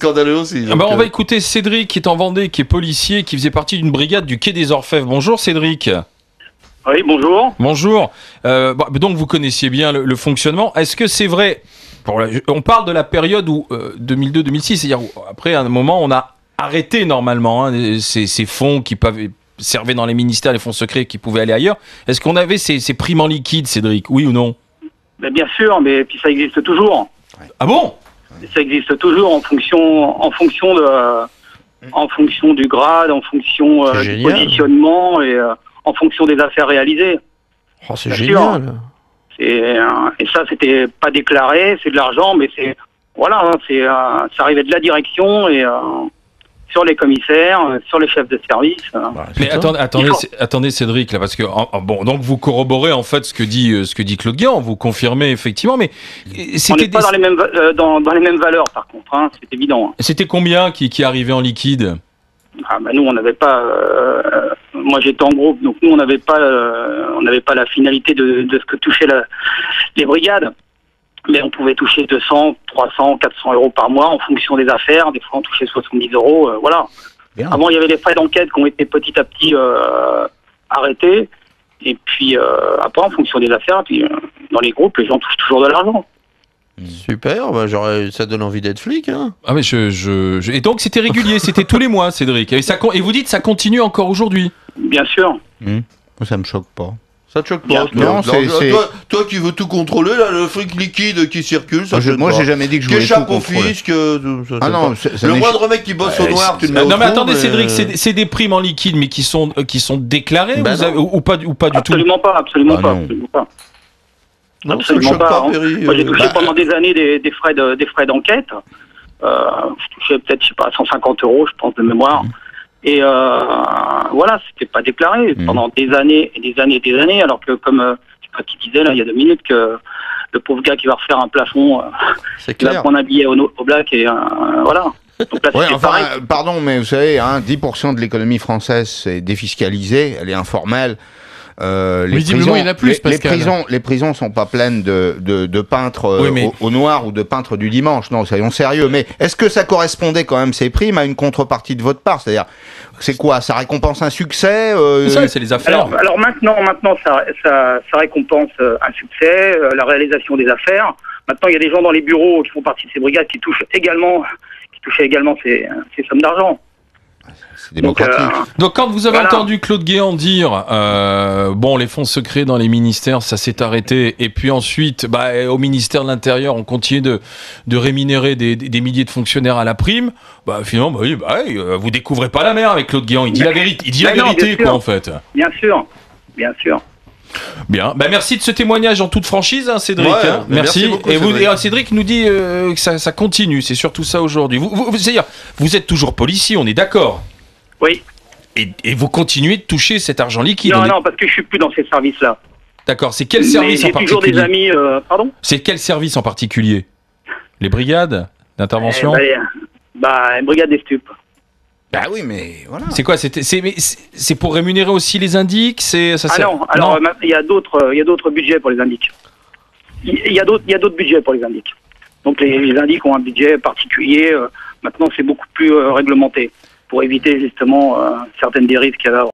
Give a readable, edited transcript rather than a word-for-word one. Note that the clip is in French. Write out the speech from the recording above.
scandaleux aussi. Donc, on va écouter Cédric qui est en Vendée, qui est policier, qui faisait partie d'une brigade du Quai des Orfèvres. Bonjour Cédric. Oui, bonjour. Bonjour. Donc vous connaissiez bien le fonctionnement. Est-ce que c'est vrai, on parle de la période où 2002-2006, c'est-à-dire où, après un moment on a arrêté normalement ces fonds qui servaient dans les ministères, les fonds secrets qui pouvaient aller ailleurs. Est-ce qu'on avait ces primes en liquide, Cédric, oui ou non? Bien sûr, mais puis ça existe toujours. Ah bon? Ça existe toujours en fonction du grade, en fonction du positionnement et en fonction des affaires réalisées. Oh, c'est génial. Et ça, c'était pas déclaré, c'est de l'argent, mais ça arrivait de la direction et sur les commissaires, sur les chefs de service. Mais attendez Cédric, là, parce que donc vous corroborez en fait ce que dit Claude Guéant, vous confirmez effectivement, mais on n'est pas dans les mêmes valeurs par contre, hein, c'est évident. C'était combien qui arrivait en liquide? Nous on n'avait pas. Moi j'étais en groupe, donc nous on n'avait pas la finalité de ce que touchaient les brigades. Mais on pouvait toucher 200, 300, 400 euros par mois en fonction des affaires. Des fois, on touchait 70 euros. Voilà. Bien. Avant, il y avait les frais d'enquête qui ont été petit à petit arrêtés. Et puis, après, en fonction des affaires, puis dans les groupes, les gens touchent toujours de l'argent. Super, ça donne envie d'être flic. Hein. Ah, mais Et donc, c'était régulier, c'était tous les mois, Cédric. Et vous dites que ça continue encore aujourd'hui? Bien sûr. Ça me choque pas. Ça te choque pas? Toi qui veux tout contrôler, là, le fric liquide qui circule, moi j'ai jamais dit que je voulais tout contrôler. Fisc, le moindre mec qui bosse au noir, tu le mets au trou. Non mais attendez Cédric, c'est des primes en liquide mais qui sont déclarées ou pas du tout? Absolument pas. Absolument pas. Moi j'ai touché pendant des années des frais d'enquête. Je touchais peut-être, 150 euros, je pense, de mémoire. Et c'était pas déclaré pendant des années et des années et des années, alors que comme je sais pas qui disait là il y a 2 minutes que le pauvre gars qui va refaire un plafond, il va prendre un billet au black et voilà. Donc là, pardon, mais vous savez, 10% de l'économie française c'est défiscalisé, elle est informelle. Visiblement, il y en a plus, Pascal. Les prisons sont pas pleines de peintres au noir ou de peintres du dimanche. Non, soyons sérieux. Mais est-ce que ça correspondait quand même, ces primes, à une contrepartie de votre part? C'est-à-dire, c'est quoi? Ça récompense un succès c'est les affaires. Alors maintenant, ça récompense un succès, la réalisation des affaires. Maintenant, il y a des gens dans les bureaux qui font partie de ces brigades qui touchaient également ces sommes d'argent. C'est démocratique. Donc quand vous avez entendu Claude Guéant dire les fonds secrets dans les ministères ça s'est arrêté et puis ensuite au ministère de l'Intérieur on continue de rémunérer des milliers de fonctionnaires à la prime, finalement vous découvrez pas la mer avec Claude Guéant, il dit la vérité quoi en fait. Bien sûr. Bien, merci de ce témoignage en toute franchise, Cédric. Merci. Beaucoup, et Cédric nous dit que ça continue, c'est surtout ça aujourd'hui. C'est-à-dire, vous êtes toujours policier, on est d'accord? Oui. Et vous continuez de toucher cet argent liquide? Non, parce que je suis plus dans ces services-là. D'accord, c'est quel service en particulier? J'ai toujours des amis, pardon? C'est quel service en particulier? Les brigades d'intervention? Une brigade des stupes. Oui, mais voilà. C'est quoi? C'est pour rémunérer aussi les indiques? Non, il y a d'autres budgets pour les indiques. Il y a d'autres budgets pour les indiques. Donc les indiques ont un budget particulier. Maintenant, c'est beaucoup plus réglementé pour éviter justement certaines dérives qu'il y a